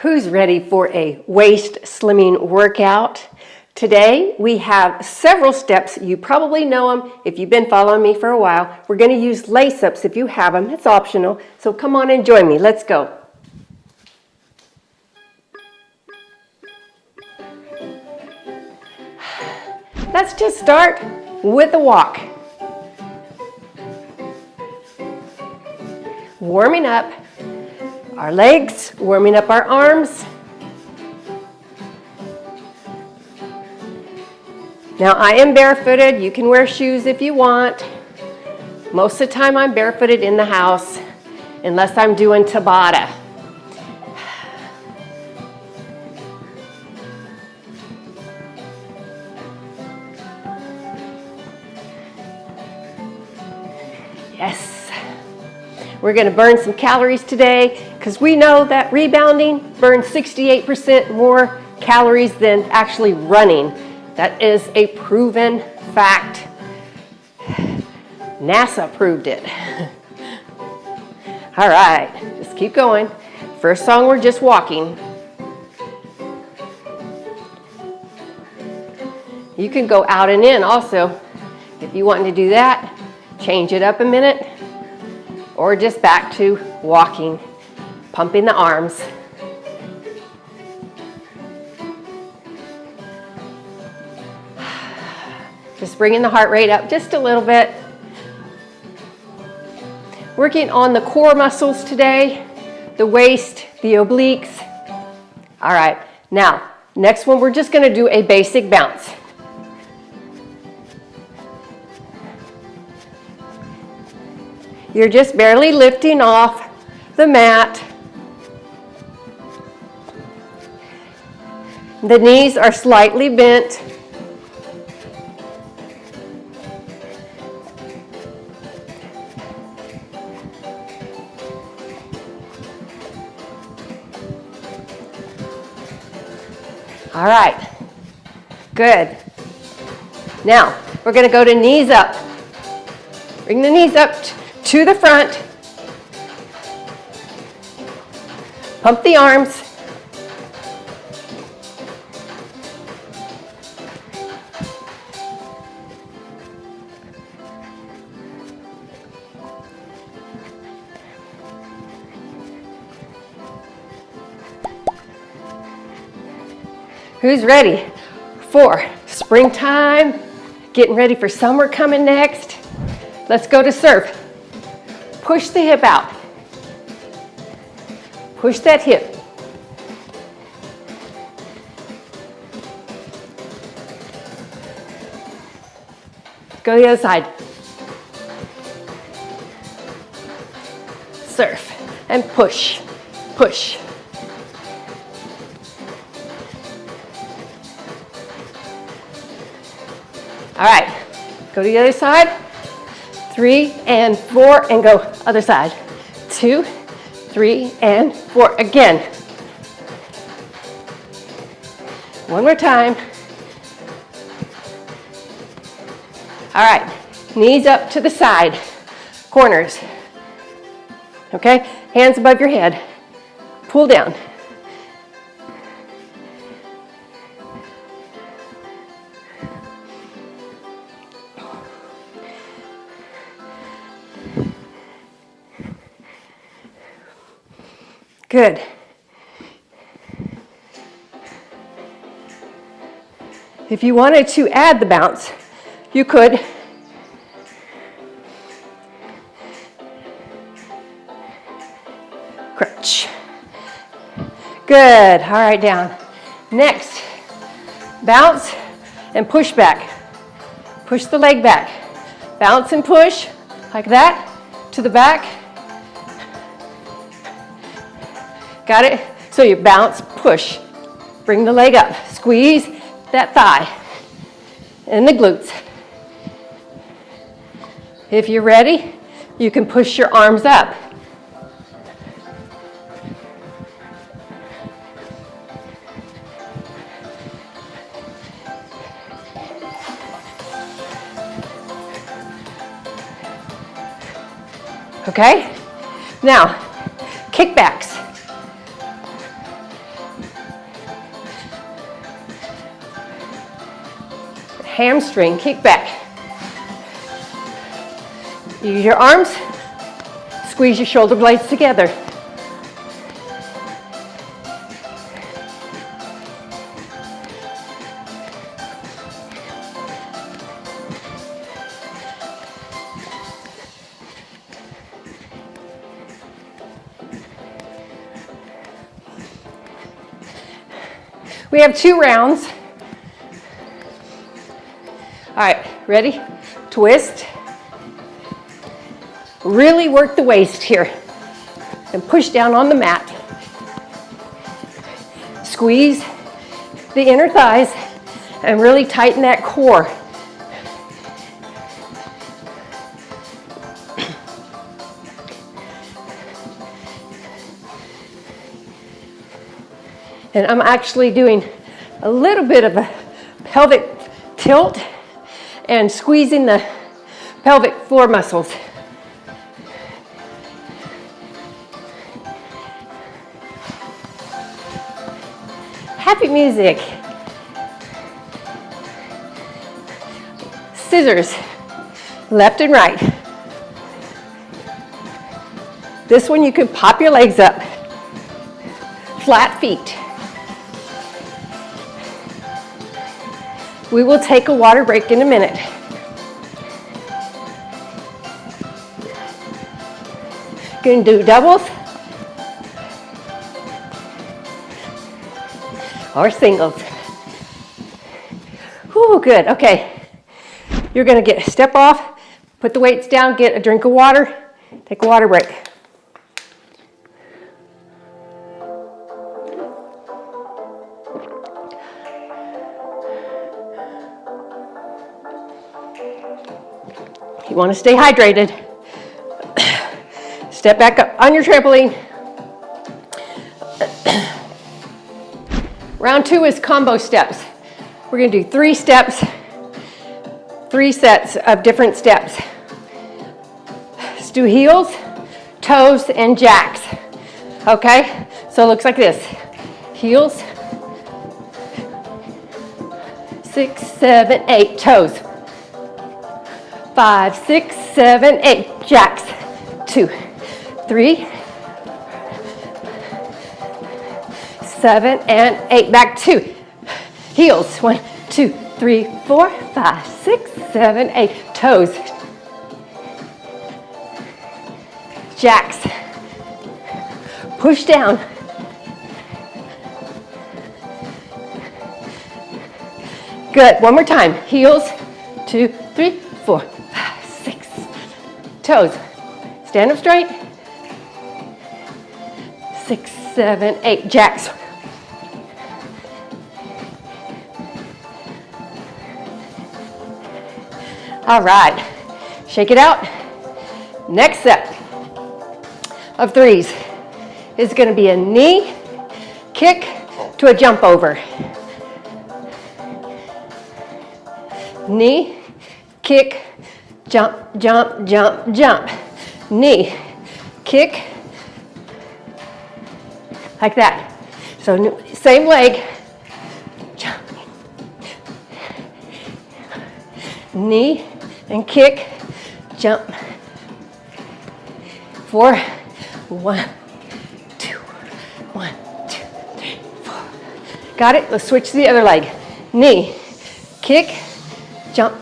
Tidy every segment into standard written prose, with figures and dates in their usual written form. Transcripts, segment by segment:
Who's ready for a waist slimming workout? Today we have several steps. You probably know them if you've been following me for a while. We're going to use lace-ups if you have them. It's optional. So come on and join me. Let's go. Let's just start with a walk. Warming up our legs, warming up our arms. Now I am barefooted. You can wear shoes if you want. Most of the time I'm barefooted in the house unless I'm doing Tabata. Yes. We're going to burn some calories today because we know that rebounding burns 68% more calories than actually running. That is a proven fact. NASA proved it. All right, just keep going. First song, we're just walking. You can go out and in also. If you want to do that, change it up a minute. Or just back to walking, pumping the arms. Just bringing the heart rate up just a little bit. Working on the core muscles today, the waist, the obliques. All right, now, next one, we're just gonna do a basic bounce. You're just barely lifting off the mat. The knees are slightly bent. All right, good. Now, we're gonna go to knees up. Bring the knees up to the front. Pump the arms. Who's ready for springtime? Getting ready for summer coming next. Let's go to surf. Push the hip out. Push that hip. Go to the other side. Surf and push, push. All right, go to the other side. 3 and 4 and go other side. 2, 3 and 4 again. One more time. All right, knees up to the side, corners. Okay, hands above your head. Pull down. Good. If you wanted to add the bounce, you could. Crunch. Good. All right, down. Next, bounce and push back. Push the leg back. Bounce and push like that to the back. Got it? So you bounce, push, bring the leg up, squeeze that thigh and the glutes. If you're ready, you can push your arms up. Okay? Now, kickbacks. hamstring, kick back. Use your arms, squeeze your shoulder blades together. We have 2 rounds. All right, ready? Twist. Really work the waist here. And push down on the mat. Squeeze the inner thighs and really tighten that core. And I'm actually doing a little bit of a pelvic tilt and squeezing the pelvic floor muscles. Happy music. Scissors, left and right. This one you can pop your legs up. Flat feet. We will take a water break in a minute. Going to do doubles or singles. Ooh, good. Okay. You're going to step off, put the weights down, get a drink of water, take a water break. You want to stay hydrated. Step back up on your trampoline. Round 2 is combo steps. We're going to do 3 steps, 3 sets of different steps. Let's do heels, toes, and jacks. Okay? So it looks like this. Heels, 6, 7, 8, toes. 5, 6, 7, 8, jacks. 2, 3, 7, and 8. Back 2. Heels. 1, 2, 3, 4, 5, 6, 7, 8. Toes. Jacks. Push down. Good. One more time. Heels. 2, 3, 4, 5, 6. Toes. Stand up straight. 6, 7, 8. Jacks. All right. Shake it out. Next set of 3s is going to be a knee kick to a jump over. Knee, kick, jump, jump, jump, jump. Knee, kick, like that. So same leg, jump. Knee and kick, jump. 4, 1, 2, 1, 2, 3, 4. Got it? Let's switch to the other leg. Knee, kick, jump.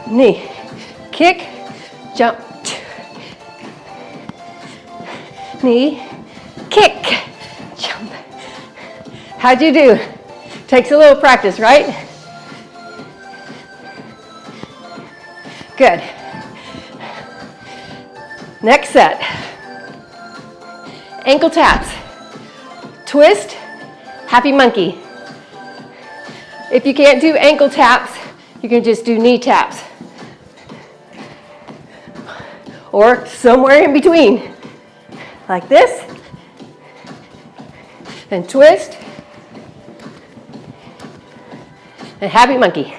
Knee, kick, jump. Knee, kick, jump. How'd you do? Takes a little practice, right? Good. Next set. Ankle taps. Twist, happy monkey. If you can't do ankle taps, you can just do knee taps. Or somewhere in between. Like this. And twist. And happy monkey.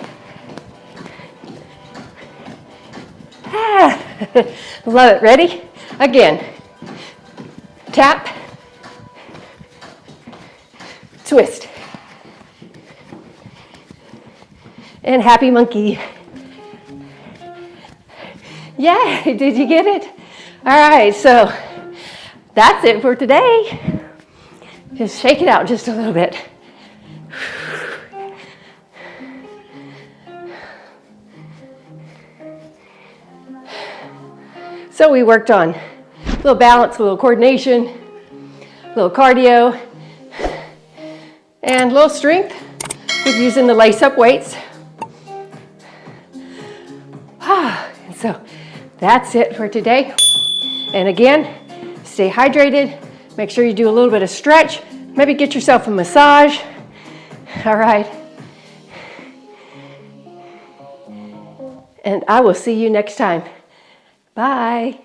Love it. Ready? Again. Tap. Twist. And happy monkey. Yay, did you get it? All right, so that's it for today. Just shake it out just a little bit. So we worked on a little balance, a little coordination, a little cardio, and a little strength with using the lace-up weights. And so that's it for today. And again, stay hydrated. Make sure you do a little bit of stretch. Maybe get yourself a massage. All right. And I will see you next time. Bye.